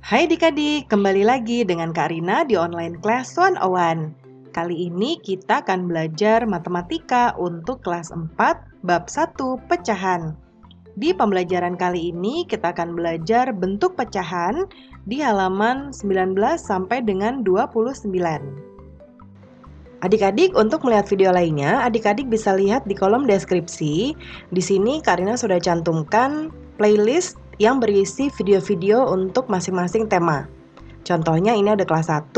Hai adik-adik, kembali lagi dengan Kak Rina di online class 101. Kali ini kita akan belajar matematika untuk kelas 4, bab 1, pecahan. Di pembelajaran kali ini kita akan belajar bentuk pecahan di halaman 19 sampai dengan 29. Adik-adik, untuk melihat video lainnya, adik-adik bisa lihat di kolom deskripsi. Di sini Karina sudah cantumkan playlist yang berisi video-video untuk masing-masing tema. Contohnya ini ada kelas 1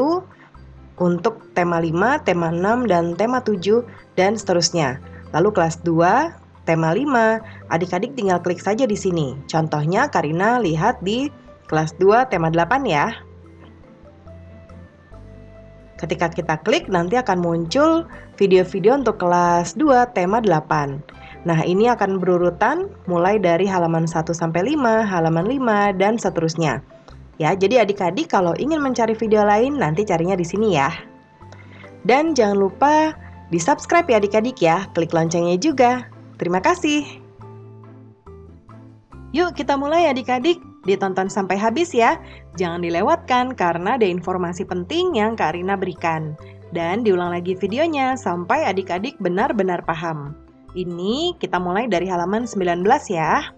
untuk tema 5, tema 6, dan tema 7, dan seterusnya. Lalu kelas 2, tema 5, adik-adik tinggal klik saja di sini. Contohnya Karina lihat di kelas 2, tema 8 ya. Ketika kita klik, nanti akan muncul video-video untuk kelas 2, tema 8. Nah, ini akan berurutan mulai dari halaman 1 sampai 5, halaman 5, dan seterusnya. Ya, jadi adik-adik kalau ingin mencari video lain, nanti carinya di sini ya. Dan jangan lupa di-subscribe ya adik-adik ya, klik loncengnya juga. Terima kasih. Yuk kita mulai adik-adik. Ditonton sampai habis ya. Jangan dilewatkan karena ada informasi penting yang Kak Rina berikan. Dan diulang lagi videonya sampai adik-adik benar-benar paham. Ini kita mulai dari halaman 19 ya.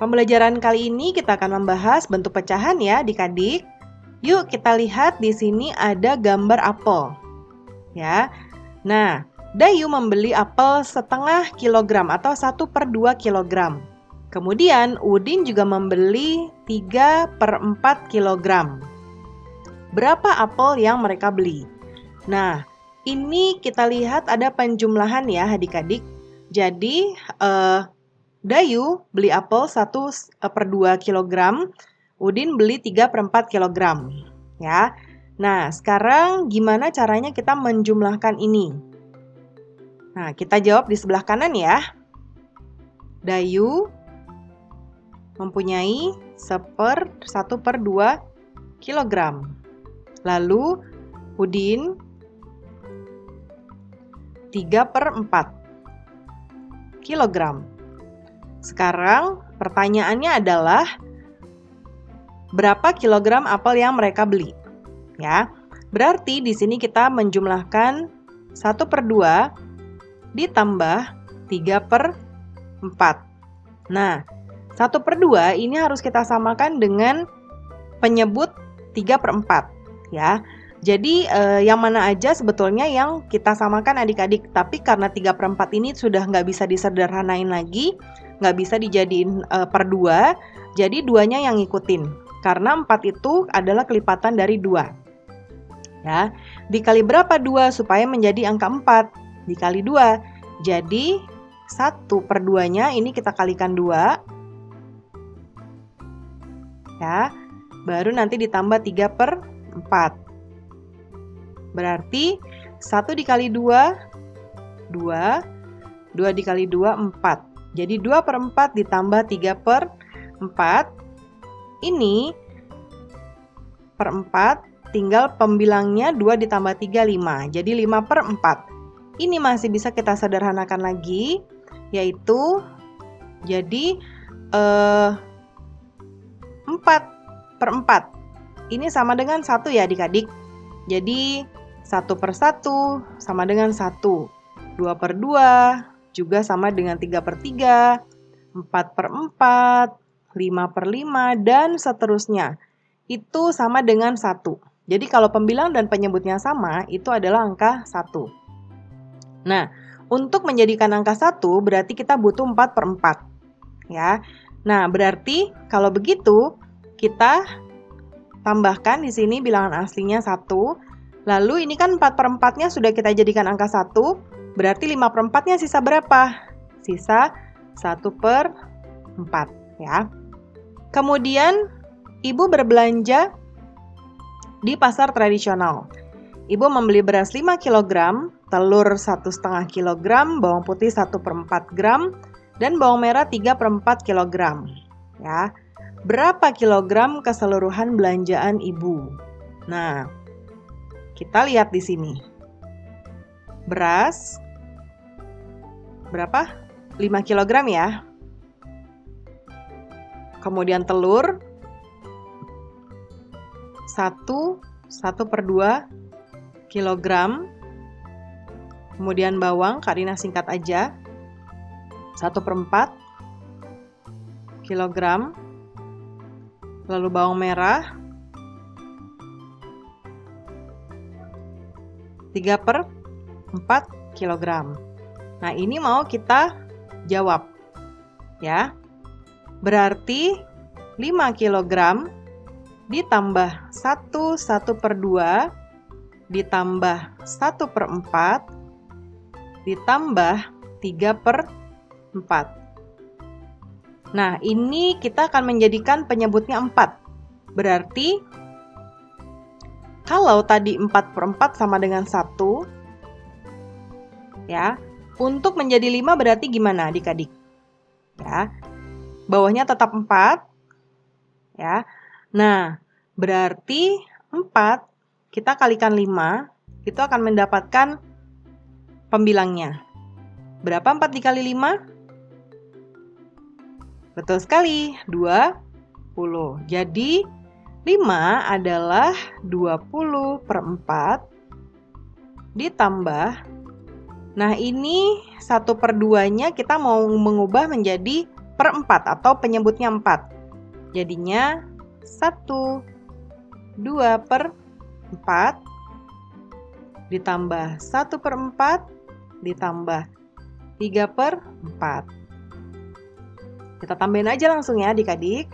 Pembelajaran kali ini kita akan membahas bentuk pecahan ya adik-adik. Yuk kita lihat di sini ada gambar apel. Ya. Nah, Dayu membeli apel setengah kilogram atau 1/2 kilogram. Kemudian Udin juga membeli 3/4 kilogram. Berapa apel yang mereka beli? Nah, ini kita lihat ada penjumlahan ya adik-adik. Jadi Dayu beli apel 1/2 kilogram, Udin beli 3/4 kilogram. Ya. Nah, sekarang gimana caranya kita menjumlahkan ini? Nah, kita jawab di sebelah kanan ya. Dayu mempunyai 1/2 kilogram. Lalu Udin 3/4 kilogram. Sekarang pertanyaannya adalah berapa kilogram apel yang mereka beli? Ya, berarti di sini kita menjumlahkan 1/2 ditambah 3/4. Nah, 1/2 ini harus kita samakan dengan penyebut 3/4 ya. Jadi yang mana aja sebetulnya yang kita samakan adik-adik. Tapi karena 3/4 ini sudah nggak bisa disederhanain lagi, nggak bisa dijadiin per 2, jadi 2-nya yang ngikutin. Karena 4 itu adalah kelipatan dari 2. Ya, dikali berapa 2 supaya menjadi angka 4? Dikali 2. Jadi 1/2-nya ini kita kalikan 2. Ya, baru nanti ditambah 3/4. Berarti 1 dikali 2, 2. 2 dikali 2, 4. Jadi 2/4 ditambah 3/4. Ini per 4, tinggal pembilangnya 2 ditambah 3, 5. Jadi 5/4. Ini masih bisa kita sederhanakan lagi, yaitu jadi 4/4. Ini sama dengan 1 ya adik-adik. Jadi 1/1 sama dengan 1. 2/2 juga sama dengan 3/3. 4/4, 5/5, dan seterusnya. Itu sama dengan 1. Jadi kalau pembilang dan penyebutnya sama, itu adalah angka 1. Nah, untuk menjadikan angka 1 berarti kita butuh 4/4. Ya. Nah, berarti kalau begitu kita tambahkan di sini bilangan aslinya 1. Lalu ini kan 4/4-nya sudah kita jadikan angka 1. Berarti 5/4-nya sisa berapa? Sisa 1/4 ya. Kemudian Ibu berbelanja di pasar tradisional. Ibu membeli beras 5 kg, telur 1,5 kg, bawang putih 1/4 gram, dan bawang merah 3/4 kg. Ya. Berapa kilogram keseluruhan belanjaan Ibu? Nah, kita lihat di sini. Beras berapa? 5 kg ya. Kemudian telur 1/2 kilogram. Kemudian bawang, Kak Rina singkat aja, 1/4 kilogram. Lalu bawang merah 3/4 kilogram. Nah, ini mau kita jawab ya. Berarti 5 kilogram ditambah 1/2 ditambah 1/4 ditambah 3/4. Nah, ini kita akan menjadikan penyebutnya 4. Berarti kalau tadi 4/4 sama dengan 1, ya, untuk menjadi 5 berarti gimana adik-adik? Ya, bawahnya tetap 4, ya. Nah, berarti 4 kita kalikan 5, itu akan mendapatkan pembilangnya. Berapa 4 dikali 5? Betul sekali, 20. Jadi, 5 adalah 20/4 ditambah. Nah, ini 1/2-nya kita mau mengubah menjadi per 4 atau penyebutnya 4. Jadinya 1/2/4 ditambah 1/4 ditambah 3/4. Kita tambahin aja langsung ya adik-adik.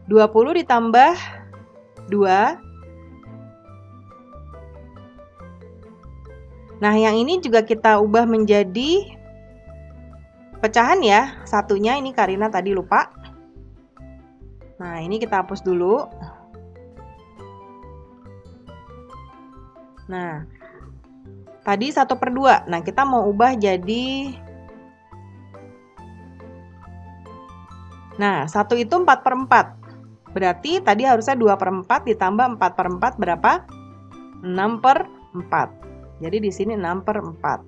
20 ditambah 2. Nah, yang ini juga kita ubah menjadi pecahan ya. Satunya ini Karina tadi lupa. Nah, ini kita hapus dulu. Nah, tadi 1/2. Nah, kita mau ubah jadi... Nah, 1 itu 4/4. Berarti tadi harusnya 2/4 ditambah 4/4 berapa? 6/4. Jadi di sini 6/4.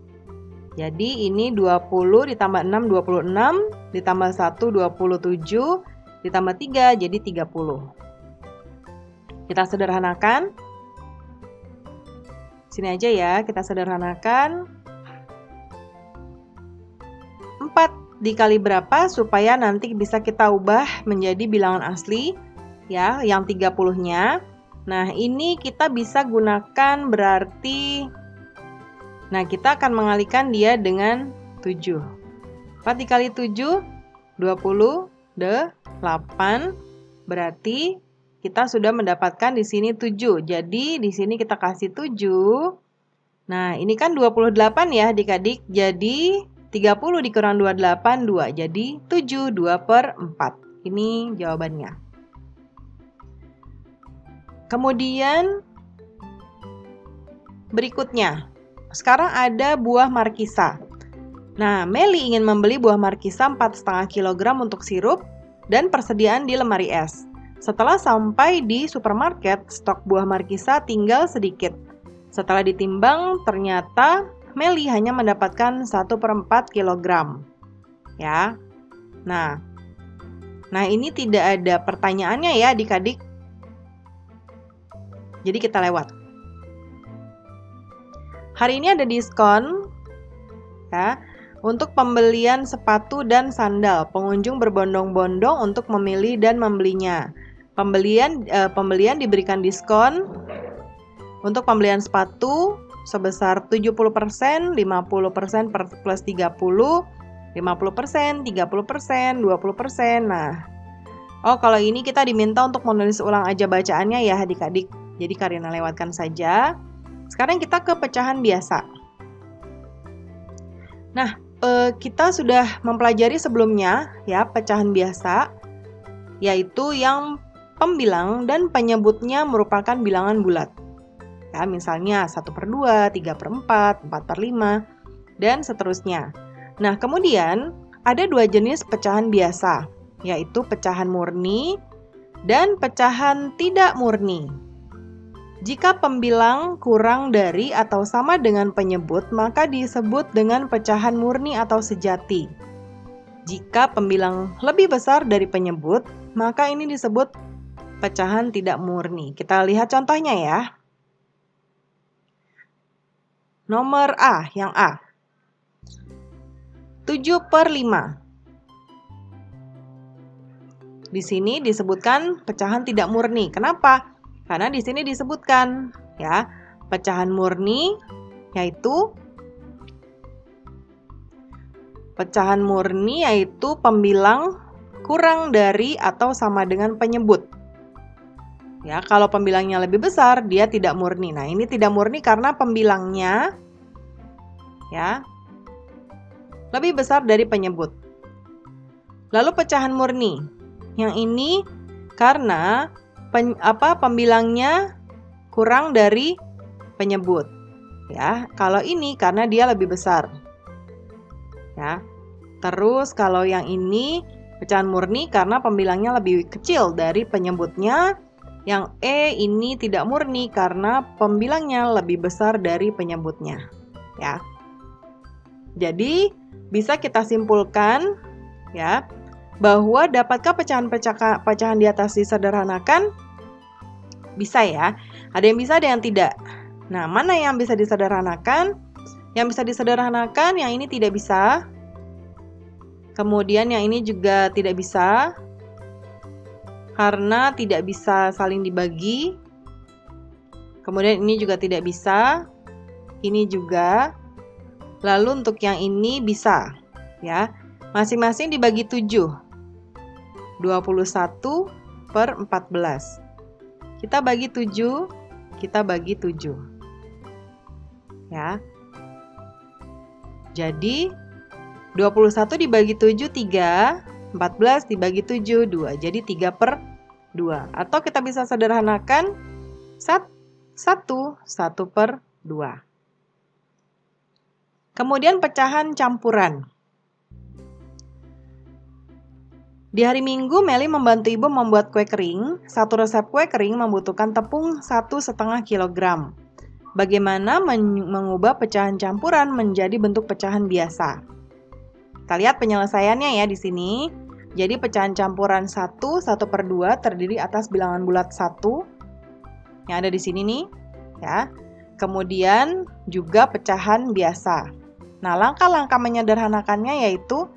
Jadi ini 20 ditambah 6, 26. Ditambah 1, 27. Ditambah 3, jadi 30. Kita sederhanakan. Sini aja ya, kita sederhanakan. 4 dikali berapa supaya nanti bisa kita ubah menjadi bilangan asli ya, yang 30-nya. Nah, ini kita bisa gunakan berarti, nah, kita akan mengalihkan dia dengan 7. 4 dikali 7, 28. Berarti kita sudah mendapatkan di sini 7. Jadi di sini kita kasih 7. Nah, ini kan 28 ya adik-adik. Jadi 30 dikurang 28, 2. Jadi 7, 2/4. Ini jawabannya. Kemudian berikutnya. Sekarang ada buah markisa. Nah, Meli ingin membeli buah markisa 4,5 kg untuk sirup dan persediaan di lemari es. Setelah sampai di supermarket, stok buah markisa tinggal sedikit. Setelah ditimbang, ternyata Meli hanya mendapatkan 1/4 kg. Ya. Nah, ini tidak ada pertanyaannya ya adik-adik. Jadi kita lewat. Hari ini ada diskon ya, untuk pembelian sepatu dan sandal. Pengunjung berbondong-bondong untuk memilih dan membelinya. Pembelian diberikan diskon untuk pembelian sepatu sebesar 70%, 50% plus 30, 50%, 30%, 20%. Nah, kalau ini kita diminta untuk menulis ulang aja bacaannya ya adik-adik. Jadi Karina lewatkan saja. Sekarang kita ke pecahan biasa. Nah, kita sudah mempelajari sebelumnya ya pecahan biasa, yaitu yang pembilang dan penyebutnya merupakan bilangan bulat. Ya, misalnya 1/2, 3/4, 4/5, dan seterusnya. Nah, kemudian ada 2 jenis pecahan biasa, yaitu pecahan murni dan pecahan tidak murni. Jika pembilang kurang dari atau sama dengan penyebut, maka disebut dengan pecahan murni atau sejati. Jika pembilang lebih besar dari penyebut, maka ini disebut pecahan tidak murni. Kita lihat contohnya ya. Nomor A, yang A. 7/5. Di sini disebutkan pecahan tidak murni. Kenapa? Karena di sini disebutkan ya, pecahan murni yaitu pembilang kurang dari atau sama dengan penyebut. Ya, kalau pembilangnya lebih besar, dia tidak murni. Nah, ini tidak murni karena pembilangnya ya lebih besar dari penyebut. Lalu pecahan murni. Yang ini karena pembilangnya kurang dari penyebut. Ya, kalau ini karena dia lebih besar. Ya. Terus kalau yang ini pecahan murni karena pembilangnya lebih kecil dari penyebutnya. Yang E ini tidak murni karena pembilangnya lebih besar dari penyebutnya. Ya. Jadi bisa kita simpulkan ya, bahwa dapatkah pecahan di atas disederhanakan? Bisa ya. Ada yang bisa, ada yang tidak. Nah, mana yang bisa disederhanakan? Yang bisa disederhanakan, yang ini tidak bisa. Kemudian yang ini juga tidak bisa. Karena tidak bisa saling dibagi. Kemudian ini juga tidak bisa. Ini juga. Lalu untuk yang ini bisa. Ya. Masing-masing dibagi 7. 21/14. Kita bagi 7, kita bagi 7. Ya. Jadi 21 dibagi 7 3, 14 dibagi 7 2. Jadi 3/2. Atau kita bisa sederhanakan 1/2. Kemudian pecahan campuran. Di hari Minggu, Meli membantu ibu membuat kue kering. Satu resep kue kering membutuhkan tepung 1,5 kg. Bagaimana mengubah pecahan campuran menjadi bentuk pecahan biasa? Kita lihat penyelesaiannya ya di sini. Jadi pecahan campuran 1/2 terdiri atas bilangan bulat 1 yang ada di sini nih, ya. Kemudian juga pecahan biasa. Nah, langkah-langkah menyederhanakannya yaitu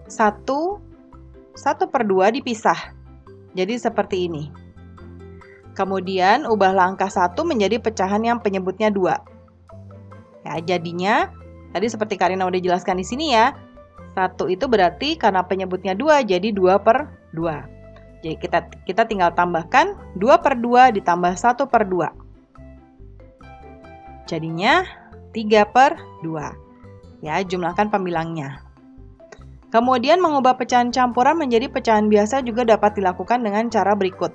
1/2 dipisah. Jadi seperti ini. Kemudian ubahlah angka 1 menjadi pecahan yang penyebutnya 2. Ya, jadinya tadi seperti Karina udah jelaskan di sini ya. 1 itu berarti karena penyebutnya 2 jadi 2/2. Jadi kita tinggal tambahkan 2/2 ditambah 1/2. Jadinya 3/2. Ya, jumlahkan pembilangnya. Kemudian mengubah pecahan campuran menjadi pecahan biasa juga dapat dilakukan dengan cara berikut.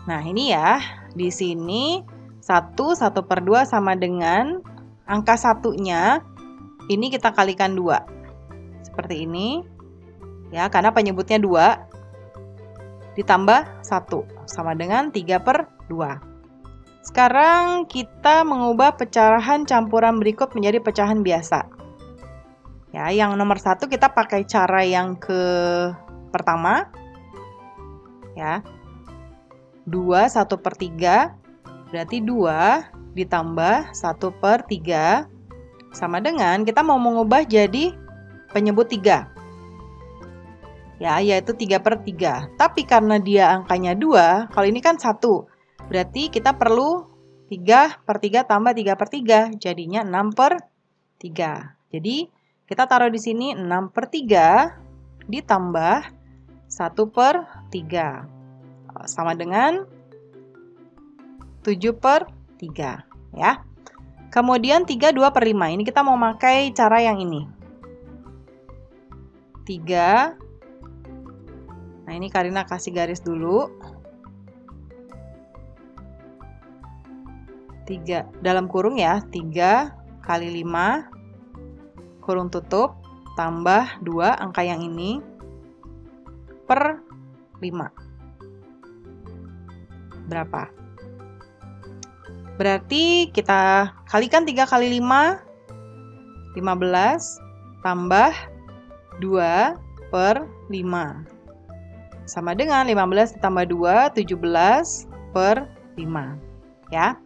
Nah, ini ya. Di sini 1/2 sama dengan angka 1-nya ini kita kalikan 2. Seperti ini. Ya, karena penyebutnya 2 ditambah 1 sama dengan 3/2. Sekarang kita mengubah pecahan campuran berikut menjadi pecahan biasa. Ya, yang nomor 1 kita pakai cara yang pertama. Ya. 2 1/3 berarti 2 ditambah 1/3 sama dengan kita mau mengubah jadi penyebut 3. Ya, yaitu 3/3. Tapi karena dia angkanya 2, kalau ini kan 1. Berarti kita perlu 3/3 tambah 3/3, jadinya 6/3. Jadi kita taruh di sini 6/3 ditambah 1/3 sama dengan 7/3 ya. Kemudian 3 2/5. Ini kita mau pakai cara yang ini. 3. Nah, ini Karina kasih garis dulu. 3 dalam kurung ya. 3 kali 5 kurung tutup, tambah 2 angka yang ini, per 5. Berapa? Berarti kita kalikan 3 kali 5, 15, tambah 2/5. Sama dengan 15 ditambah 2, 17 per 5. Ya.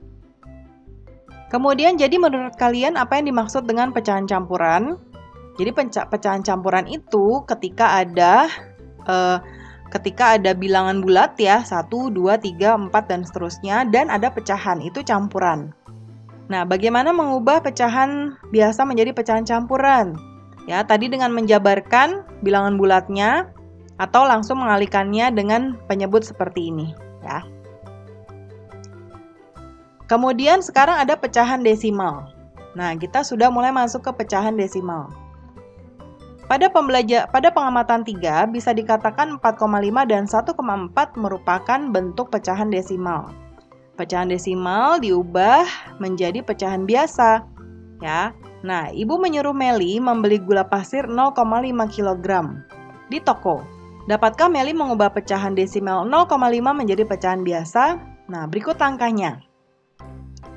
Kemudian, jadi menurut kalian apa yang dimaksud dengan pecahan campuran? Jadi pecahan campuran itu ketika ada bilangan bulat ya, 1, 2, 3, 4, dan seterusnya, dan ada pecahan, itu campuran. Nah, bagaimana mengubah pecahan biasa menjadi pecahan campuran? Ya, tadi dengan menjabarkan bilangan bulatnya, atau langsung mengalihkannya dengan penyebut seperti ini. Ya. Kemudian sekarang ada pecahan desimal. Nah, kita sudah mulai masuk ke pecahan desimal. Pada pengamatan 3 bisa dikatakan 4,5 dan 1,4 merupakan bentuk pecahan desimal. Pecahan desimal diubah menjadi pecahan biasa. Ya. Nah, Ibu menyuruh Meli membeli gula pasir 0,5 kg di toko. Dapatkah Meli mengubah pecahan desimal 0,5 menjadi pecahan biasa? Nah, berikut langkahnya.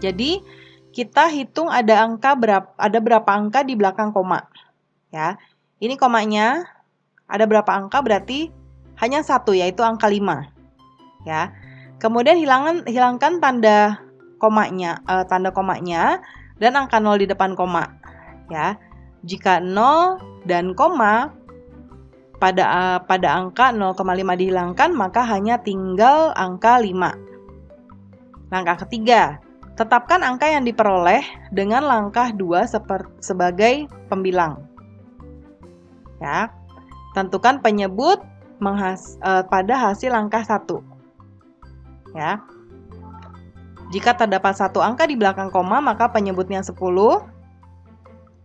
Jadi, kita hitung ada berapa angka di belakang koma. Ya. Ini komanya, ada berapa angka, berarti hanya satu, yaitu angka 5. Ya. Kemudian hilangkan tanda komanya dan angka 0 di depan koma. Ya. Jika 0 dan koma pada angka 0,5 dihilangkan, maka hanya tinggal angka 5. Langkah ketiga, tetapkan angka yang diperoleh dengan langkah 2 sebagai pembilang. Ya, tentukan penyebut pada hasil angka 1. Ya. Jika terdapat satu angka di belakang koma, maka penyebutnya 10.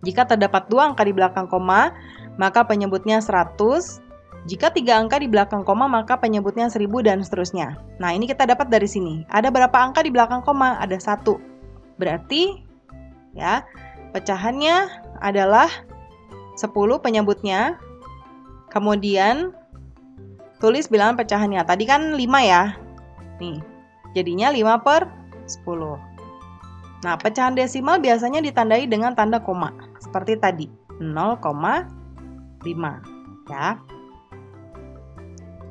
Jika terdapat 2 angka di belakang koma, maka penyebutnya 100. Jika 3 angka di belakang koma, maka penyebutnya 1000 dan seterusnya. Nah, ini kita dapat dari sini. Ada berapa angka di belakang koma? Ada 1. Berarti ya, pecahannya adalah 10 penyebutnya, kemudian tulis bilangan pecahannya. Tadi kan 5 ya. Nih, jadinya 5 per 10. Nah, pecahan desimal biasanya ditandai dengan tanda koma, seperti tadi, 0,5. Ya.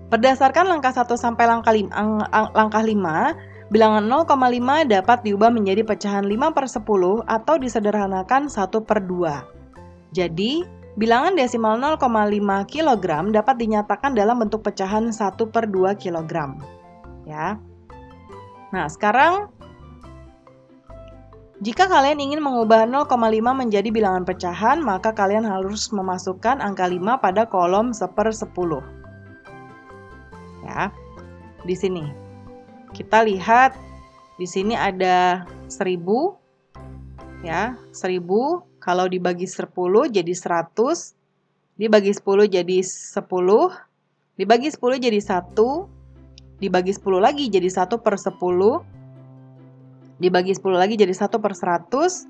Berdasarkan langkah 1 sampai langkah 5, bilangan 0,5 dapat diubah menjadi pecahan 5 per 10 atau disederhanakan 1 per 2. Jadi, bilangan desimal 0,5 kg dapat dinyatakan dalam bentuk pecahan 1 per 2 kg. Ya. Nah, sekarang jika kalian ingin mengubah 0,5 menjadi bilangan pecahan, maka kalian harus memasukkan angka 5 pada kolom 1/10. Ya. Di sini. Kita lihat di sini ada 1000. Ya, 1000 kalau dibagi 10 jadi 100, dibagi 10 jadi 10, dibagi 10 jadi 1, dibagi 10 lagi jadi 1 per 10, dibagi 10 lagi jadi 1 per 100,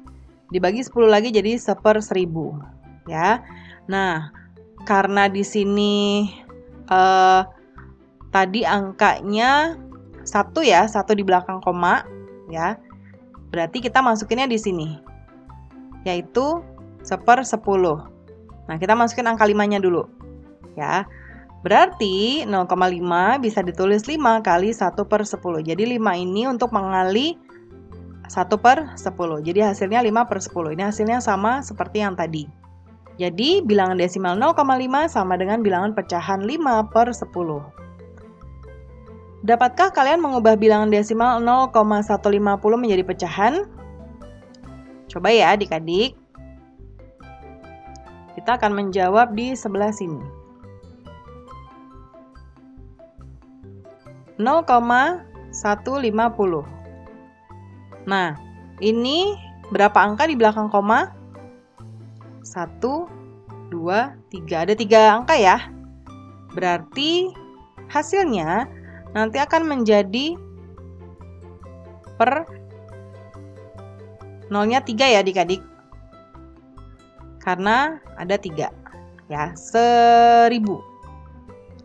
dibagi 10 lagi jadi 1 per 1000. Ya. Nah, karena di sini tadi angkanya 1 ya, 1 di belakang koma, ya. Berarti kita masukinnya di sini, yaitu 1/10. Nah, kita masukin angka 5-nya dulu. Ya. Berarti 0,5 bisa ditulis 5 kali 1 per 10. Jadi 5 ini untuk mengali 1 per 10. Jadi hasilnya 5 per 10. Ini hasilnya sama seperti yang tadi. Jadi bilangan desimal 0,5 sama dengan bilangan pecahan 5 per 10. Dapatkah kalian mengubah bilangan desimal 0,150 menjadi pecahan? Coba ya adik-adik. Kita akan menjawab di sebelah sini. 0,150. Nah, ini berapa angka di belakang koma? 1, 2, 3. Ada 3 angka ya. Berarti hasilnya nanti akan menjadi per 0-nya 3 ya adik-adik. Karena ada 3. Ya, 1000.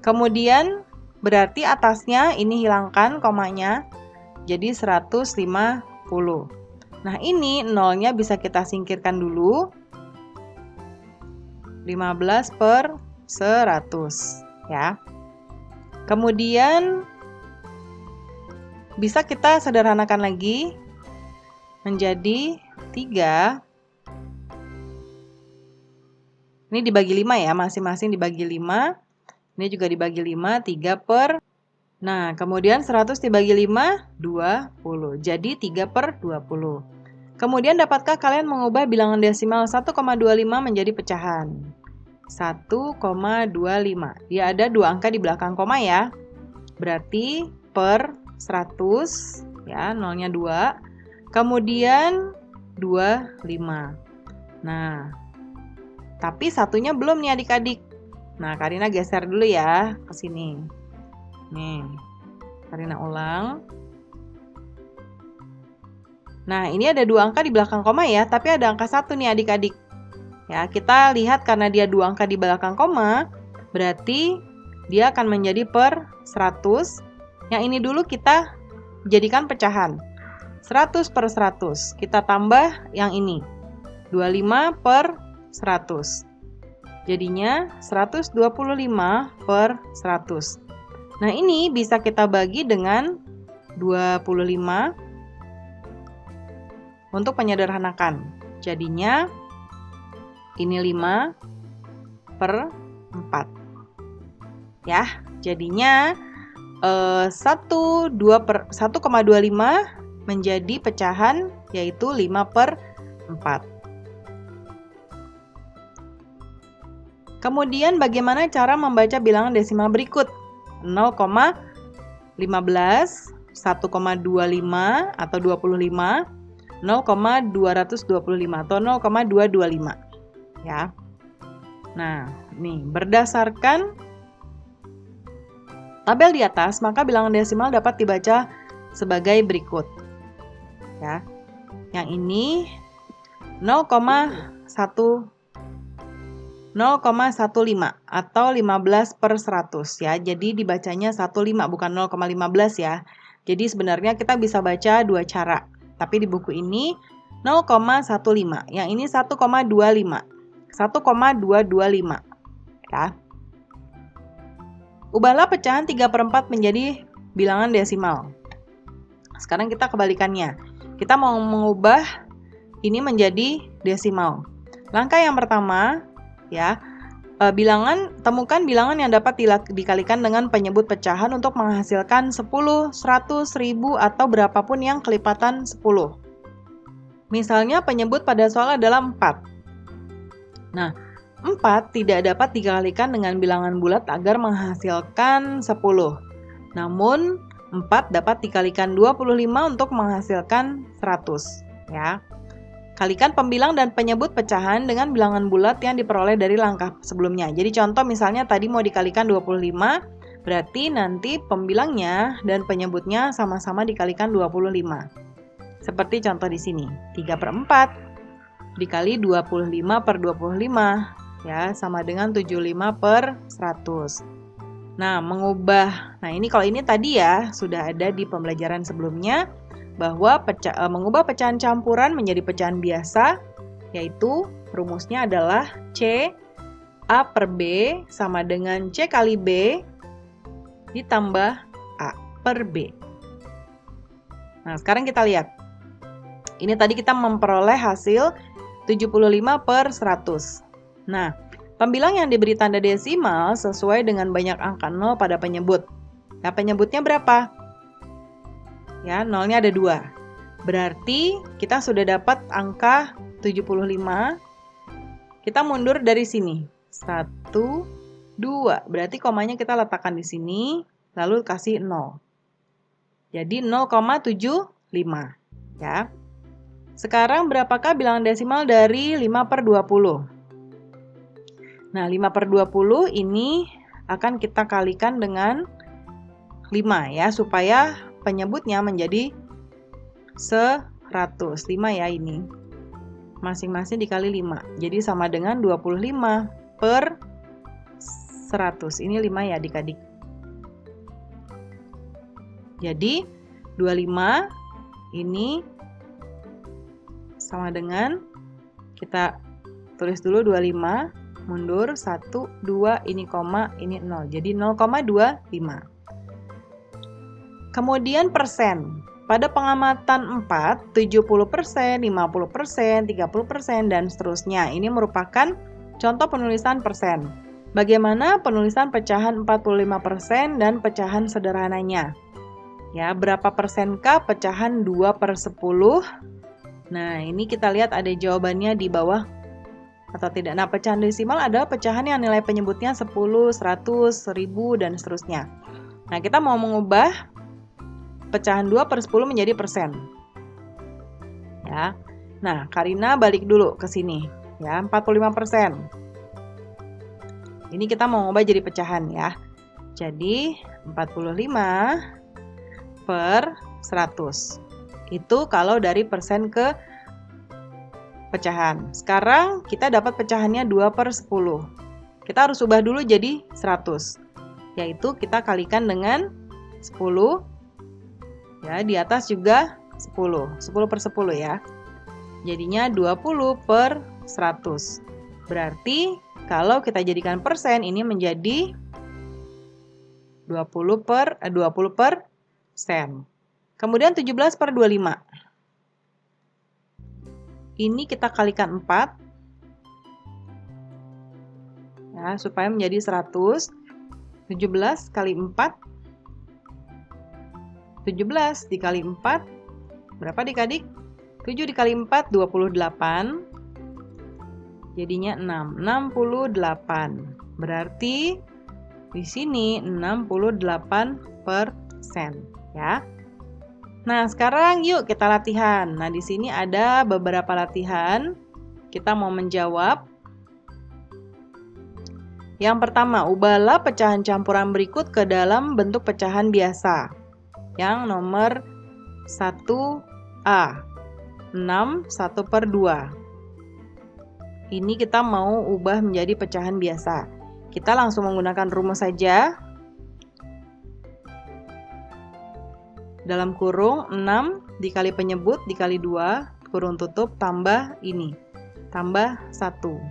Kemudian berarti atasnya ini hilangkan komanya. Jadi 150. Nah, ini 0-nya bisa kita singkirkan dulu. 15 per 100. Ya. Kemudian bisa kita sederhanakan lagi menjadi 3. Ini dibagi 5 ya, masing-masing dibagi 5. Ini juga dibagi 5, 3 per. Nah, kemudian 100 dibagi 5, 20. Jadi 3 per 20. Kemudian dapatkah kalian mengubah bilangan desimal 1,25 menjadi pecahan? 1,25. Dia ada 2 angka di belakang koma ya. Berarti per 100, ya, nolnya 2. Kemudian 25. Nah, tapi satunya belum nih adik-adik. Nah, Karina geser dulu ya ke sini. Nih, Karina ulang. Nah, ini ada 2 angka di belakang koma ya, tapi ada angka 1 nih adik-adik. Ya, kita lihat karena dia 2 angka di belakang koma, berarti dia akan menjadi per 100. Yang ini dulu kita jadikan pecahan. 100 per 100. Kita tambah yang ini. 25 per 100. Jadinya 125 per 100. Nah, ini bisa kita bagi dengan 25 untuk menyederhanakan. Jadinya ini 5 per 4. Ya, jadinya 1,25 menjadi pecahan yaitu 5 per 4. Kemudian bagaimana cara membaca bilangan desimal berikut? 0,15, 1,25 atau 25, 0,225 atau 0,225. Ya. Nah, nih berdasarkan tabel di atas, maka bilangan desimal dapat dibaca sebagai berikut. Ya. Yang ini 0,15 atau 15 per 100 ya. Jadi dibacanya 15 bukan 0,15 ya. Jadi sebenarnya kita bisa baca 2 cara. Tapi di buku ini 0,15. Yang ini 1,25. 1,225 ya. Ubahlah pecahan 3 per 4 menjadi bilangan desimal. Sekarang kita kebalikannya. Kita mau mengubah ini menjadi desimal. Langkah yang pertama, ya, temukan bilangan yang dapat dikalikan dengan penyebut pecahan untuk menghasilkan 10, 100, 1000 atau berapapun yang kelipatan 10. Misalnya penyebut pada soal adalah 4. Nah, 4 tidak dapat dikalikan dengan bilangan bulat agar menghasilkan 10. Namun, 4 dapat dikalikan 25 untuk menghasilkan 100. Ya. Kalikan pembilang dan penyebut pecahan dengan bilangan bulat yang diperoleh dari langkah sebelumnya. Jadi contoh misalnya tadi mau dikalikan 25, berarti nanti pembilangnya dan penyebutnya sama-sama dikalikan 25. Seperti contoh di sini, 3 per 4 dikali 25 per 25. Ya, sama dengan 75 per 100. Nah, ini kalau ini tadi ya, sudah ada di pembelajaran sebelumnya, bahwa mengubah pecahan campuran menjadi pecahan biasa, yaitu rumusnya adalah C A per B sama dengan C kali B ditambah A per B. Nah, sekarang kita lihat. Ini tadi kita memperoleh hasil 75 per 100. Nah, pembilang yang diberi tanda desimal sesuai dengan banyak angka 0 pada penyebut. Nah, penyebutnya berapa? Ya, nolnya ada 2. Berarti kita sudah dapat angka 75. Kita mundur dari sini. 1, 2. Berarti komanya kita letakkan di sini, lalu kasih 0. Jadi 0,75. Ya. Sekarang berapakah bilangan desimal dari 5 per 20? Nah, 5 per 20 ini akan kita kalikan dengan 5 ya, supaya penyebutnya menjadi 100. 5 ya ini. Masing-masing dikali 5. Jadi sama dengan 25 per 100. Ini 5 ya adik-adik. Jadi 25 ini sama dengan, kita tulis dulu 25, mundur 1, 2, ini koma, ini 0. Jadi 0,25. Kemudian persen. Pada pengamatan 4, 70%, 50%, 30%, dan seterusnya. Ini merupakan contoh penulisan persen. Bagaimana penulisan pecahan 45% dan pecahan sederhananya? Ya, berapa persenkah pecahan 2/10? Nah, ini kita lihat ada jawabannya di bawah atau tidak. Nah, pecahan desimal adalah pecahan yang nilai penyebutnya 10, 100, 1000, dan seterusnya. Nah, kita mau mengubah pecahan 2/10 menjadi persen. Ya. Nah, Karina balik dulu ke sini. Ya, 45%. Ini kita mau ngubah jadi pecahan ya. Jadi, 45/100. Itu kalau dari persen ke pecahan. Sekarang kita dapat pecahannya 2/10. Kita harus ubah dulu jadi 100. Yaitu kita kalikan dengan 10. Ya, di atas juga 10. 10/10 ya. Jadinya 20/100. Berarti kalau kita jadikan persen ini menjadi 20%. Kemudian 17/25. Ini kita kalikan 4. Ya, supaya menjadi 100. 17 kali 4. 17 dikali 4. Berapa adik-adik? 7 dikali 4, 28. Jadinya 6. 68. Berarti di sini 68%. Ya. Nah, sekarang yuk kita latihan. Nah, di sini ada beberapa latihan. Kita mau menjawab. Yang pertama, ubahlah pecahan campuran berikut ke dalam bentuk pecahan biasa. Yang nomor 1A. 6 1/2. Ini kita mau ubah menjadi pecahan biasa. Kita langsung menggunakan rumus saja. Dalam kurung 6 dikali penyebut dikali 2, kurung tutup, tambah ini. Tambah 1.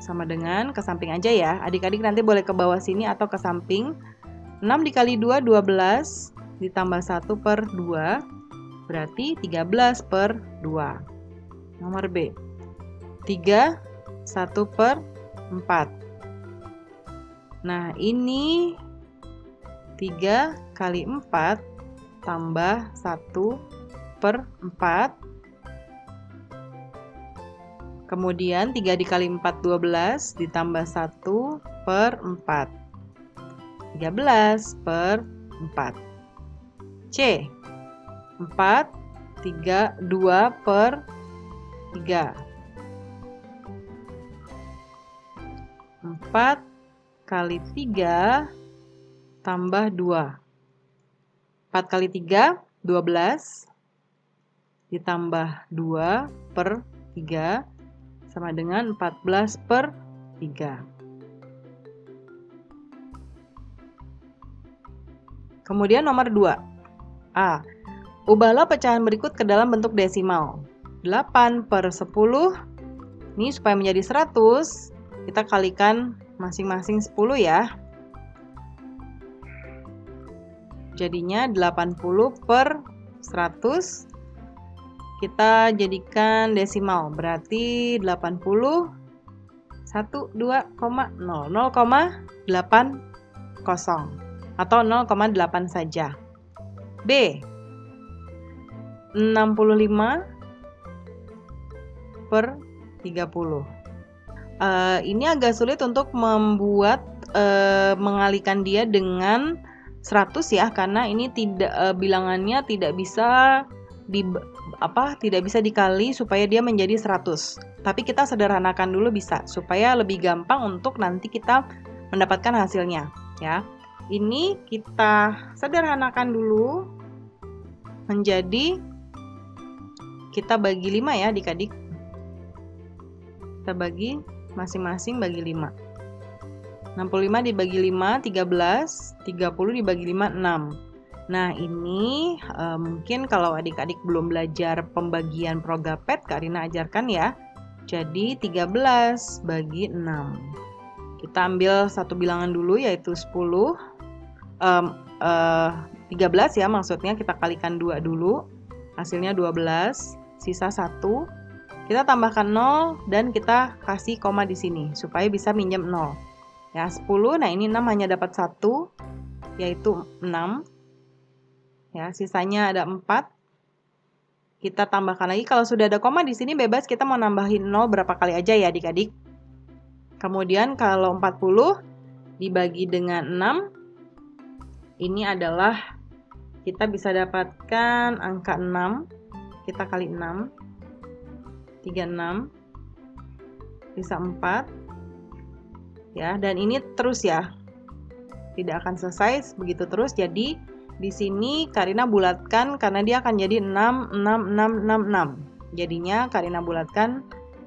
Sama dengan ke samping aja ya. Adik-adik nanti boleh ke bawah sini atau ke samping. 6 dikali 2, 12. Ditambah 1/2. Berarti 13/2. Nomor B. 3 1/4. Nah, ini 3 kali 4 tambah 1/4. Kemudian 3 dikali 4, 12. Ditambah 1/4. 13/4. C. 4, 3, 2/3. 4 kali 3 tambah 2. 4 kali 3, 12. Ditambah 2/3 sama dengan 14/3. Kemudian nomor 2. A. Ubahlah pecahan berikut ke dalam bentuk desimal. 8/10. Ini supaya menjadi 100, kita kalikan masing-masing 10 ya. Jadinya 80/100. Kita jadikan desimal, berarti 80 12,0 0,80 atau 0,8 saja. B. 65/30. Ini agak sulit untuk membuat mengalihkan dia dengan 100 ya, karena ini tidak bilangannya tidak bisa dikali supaya dia menjadi 100. Tapi kita sederhanakan dulu bisa supaya lebih gampang untuk nanti kita mendapatkan hasilnya ya. Ini kita sederhanakan dulu menjadi, kita bagi 5 ya adik-adik. Kita bagi masing-masing bagi 5. 65 dibagi 5, 13. 30 dibagi 5, 6. Nah, ini mungkin kalau adik-adik belum belajar pembagian Progapet, Kak Rina ajarkan ya. Jadi 13 bagi 6. Kita ambil satu bilangan dulu yaitu 10. 13 ya, maksudnya kita kalikan 2 dulu. Hasilnya 12, sisa 1. Kita tambahkan 0 dan kita kasih koma di sini supaya bisa minjem 0. Ya, 10. Nah, ini 6 hanya dapat 1 yaitu 6. Ya, sisanya ada 4. Kita tambahkan lagi, kalau sudah ada koma di sini bebas kita mau nambahin 0 berapa kali aja ya adik-adik. Kemudian kalau 40 dibagi dengan 6, ini adalah kita bisa dapatkan angka 6. Kita kali 6. 36. Bisa 4. Ya, dan ini terus ya. Tidak akan selesai begitu terus. Jadi di sini Karina bulatkan karena dia akan jadi 6, 6, 6, 6, 6. Jadinya Karina bulatkan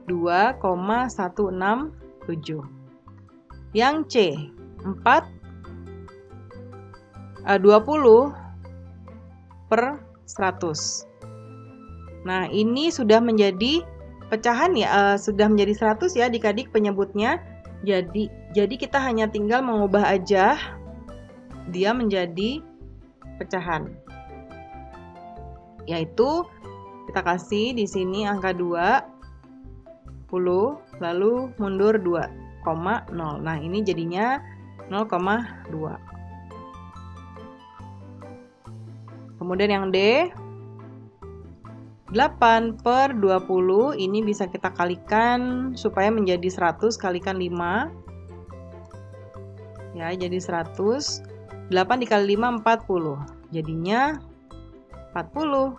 2,167. Yang C, 20 per 100. Nah, ini sudah menjadi pecahan ya, sudah menjadi 100 ya adik-adik penyebutnya. Jadi kita hanya tinggal mengubah aja dia menjadi pecahan. Yaitu kita kasih di sini angka 20 lalu mundur 2,0. Nah, ini jadinya 0,2. Kemudian yang D, 8 per 20 ini bisa kita kalikan supaya menjadi 100, kalikan 5. Ya, jadi 100. 8 dikali 5, 40. Jadinya 40.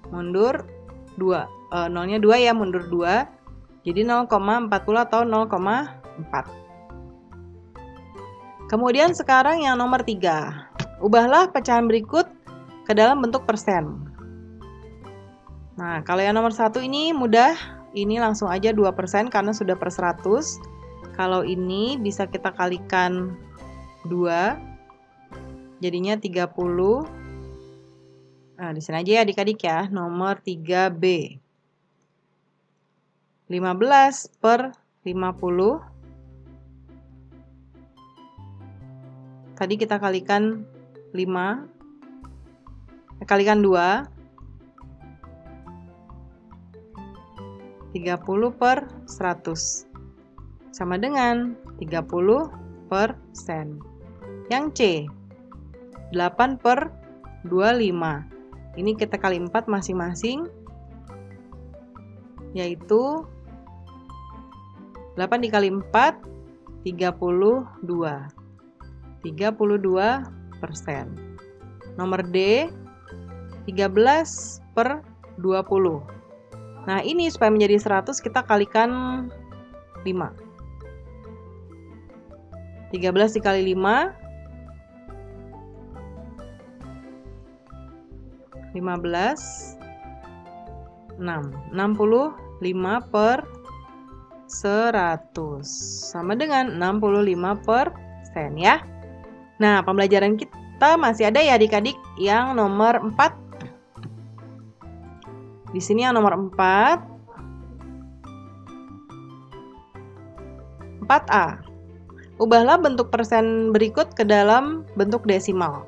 Mundur 2. Nolnya 2 ya, mundur 2. Jadi 0,40 atau 0,4. Kemudian sekarang yang nomor 3. Ubahlah pecahan berikut ke dalam bentuk persen. Nah, kalau yang nomor 1 ini mudah, ini langsung aja 2% karena sudah per 100. Kalau ini bisa kita kalikan 2, jadinya 30. Nah, di sini aja ya adik-adik ya, nomor 3B. 15 per 50. Tadi kita kalikan 5, kalikan 2. 30 per 100 sama dengan 30%. Yang C, 8 per 25. Ini kita kali 4 masing-masing, yaitu 8 dikali 4, 32. 32%. Nomor D, 13 per 20. Nah, ini supaya menjadi 100 kita kalikan 5. 13 dikali 5, 15, 6. 65 per 100. Sama dengan 65% ya. Nah, pembelajaran kita masih ada ya adik-adik yang nomor 4. Di sini yang nomor 4. 4A. Ubahlah bentuk persen berikut ke dalam bentuk desimal.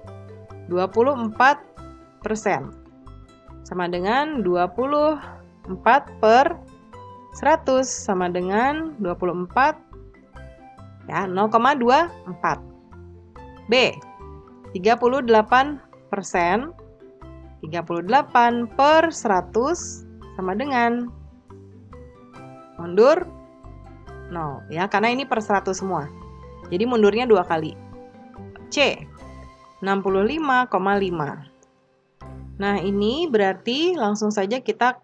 24% sama dengan 24 per 100 sama dengan 24 ya, 0,24. B, 38%. 38 per 100 sama dengan mundur 0 ya, karena ini per 100 semua. Jadi mundurnya 2 kali. C, 65,5. Nah, ini berarti langsung saja kita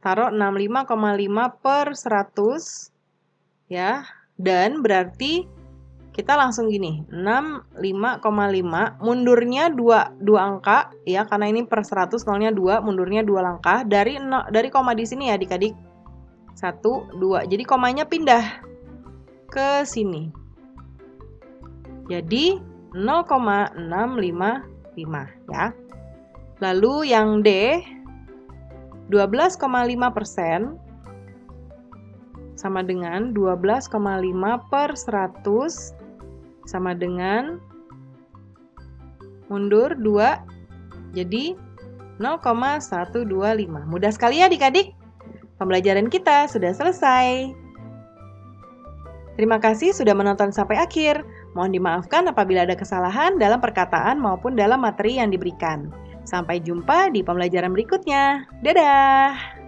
taruh 65,5 per 100 ya. Dan berarti kita langsung gini, 65,5 mundurnya 2 angka ya, karena ini per 100 nolnya 2, mundurnya 2 langkah dari koma di sini ya adik-adik. 1, 2. Jadi komanya pindah ke sini. Jadi 0,655 ya. Lalu yang D, 12,5% sama dengan 12,5 per 100 sama dengan mundur 2, jadi 0,125. Mudah sekali ya adik-adik. Pembelajaran kita sudah selesai. Terima kasih sudah menonton sampai akhir. Mohon dimaafkan apabila ada kesalahan dalam perkataan maupun dalam materi yang diberikan. Sampai jumpa di pembelajaran berikutnya. Dadah!